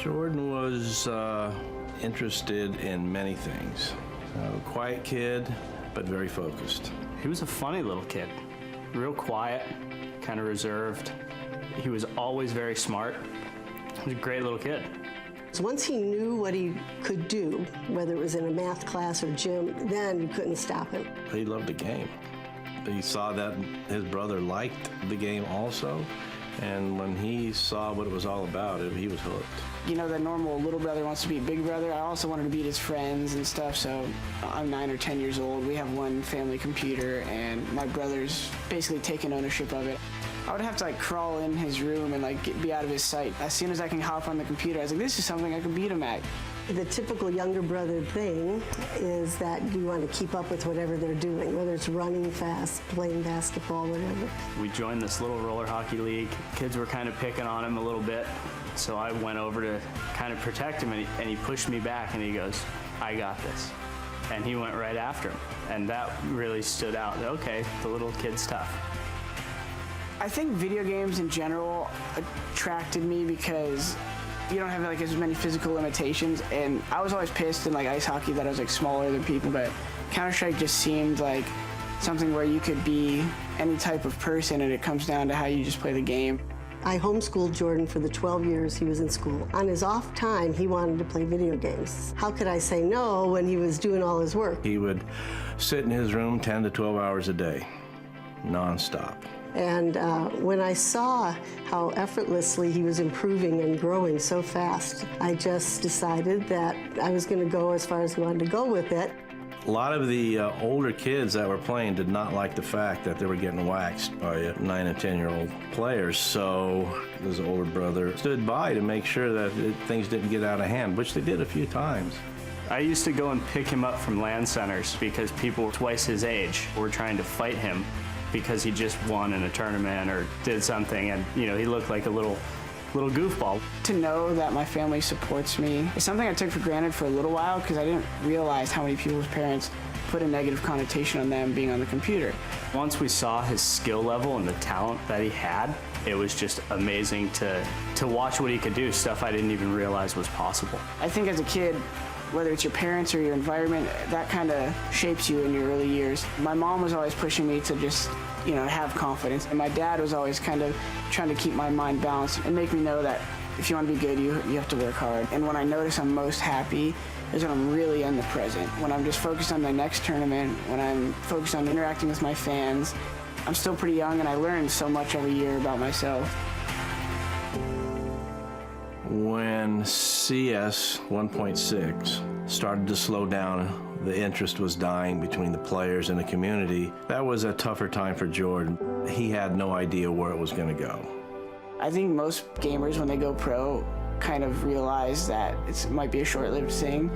Jordan was interested in many things. A quiet kid, but very focused. He was a funny little kid, real quiet, kind of reserved. He was always very smart. He was a great little kid. Once he knew what he could do, whether it was in a math class or gym, then you couldn't stop him. He loved the game. He saw that his brother liked the game also, and when he saw what it was all about, he was hooked. You know, the normal little brother wants to be big brother. I also wanted to beat his friends and stuff, so I'm 9 or 10 years old. We have one family computer, and my brother's basically taken ownership of it. I would have to like crawl in his room and like be out of his sight. As soon as I can hop on the computer, I was like, this is something I can beat him at. The typical younger brother thing is that you want to keep up with whatever they're doing, whether it's running fast, playing basketball, whatever. We joined this little roller hockey league. Kids were kind of picking on him a little bit, so I went over to kind of protect him, and he pushed me back, and he goes, I got this. And he went right after him, and that really stood out. Okay, the little kid's tough. I think video games in general attracted me because you don't have like as many physical limitations, and I was always pissed in like ice hockey that I was like smaller than people, but Counter-Strike just seemed like something where you could be any type of person, and it comes down to how you just play the game. I homeschooled Jordan for the 12 years he was in school. On his off time, he wanted to play video games. How could I say no when he was doing all his work? He would sit in his room 10 to 12 hours a day, nonstop. And when I saw how effortlessly he was improving and growing so fast, I just decided that I was going to go as far as he wanted to go with it. A lot of the older kids that were playing did not like the fact that they were getting waxed by 9 and 10-year-old players, so his older brother stood by to make sure that things didn't get out of hand, which they did a few times. I used to go and pick him up from LAN centers because people twice his age were trying to fight him because he just won in a tournament or did something, and you know, he looked like a little goofball. To know that my family supports me is something I took for granted for a little while because I didn't realize how many people's parents put a negative connotation on them being on the computer. Once we saw his skill level and the talent that he had, it was just amazing to watch what he could do, stuff I didn't even realize was possible. I think as a kid, whether it's your parents or your environment, that kind of shapes you in your early years. My mom was always pushing me to just, you know, have confidence. And my dad was always kind of trying to keep my mind balanced and make me know that if you want to be good, you have to work hard. And when I notice I'm most happy is when I'm really in the present. When I'm just focused on the next tournament, when I'm focused on interacting with my fans. I'm still pretty young, and I learn so much every year about myself. When CS 1.6 started to slow down, the interest was dying between the players and the community. That was a tougher time for Jordan. He had no idea where it was going to go. I think most gamers, when they go pro, kind of realize that it might be a short-lived thing,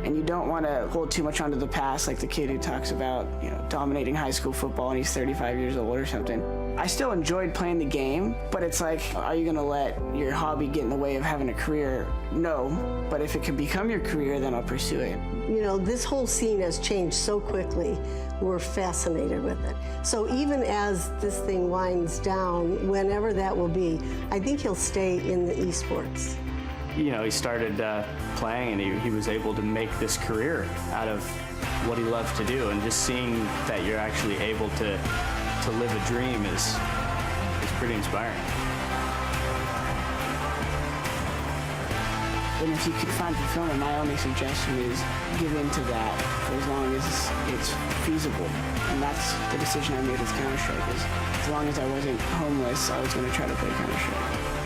and you don't want to hold too much onto the past, like the kid who talks about, you know, dominating high school football and he's 35 years old or something. I still enjoyed playing the game, but it's like, are you gonna let your hobby get in the way of having a career? No, but if it can become your career, then I'll pursue it. You know, this whole scene has changed so quickly. We're fascinated with it. So even as this thing winds down, whenever that will be, I think he'll stay in the esports. You know, he started playing, and he was able to make this career out of what he loved to do, and just seeing that you're actually able to live a dream is pretty inspiring. And if you can find fulfillment, my only suggestion is give in to that for as long as it's feasible. And that's the decision I made with Counter-Strike, is as long as I wasn't homeless, I was going to try to play Counter-Strike.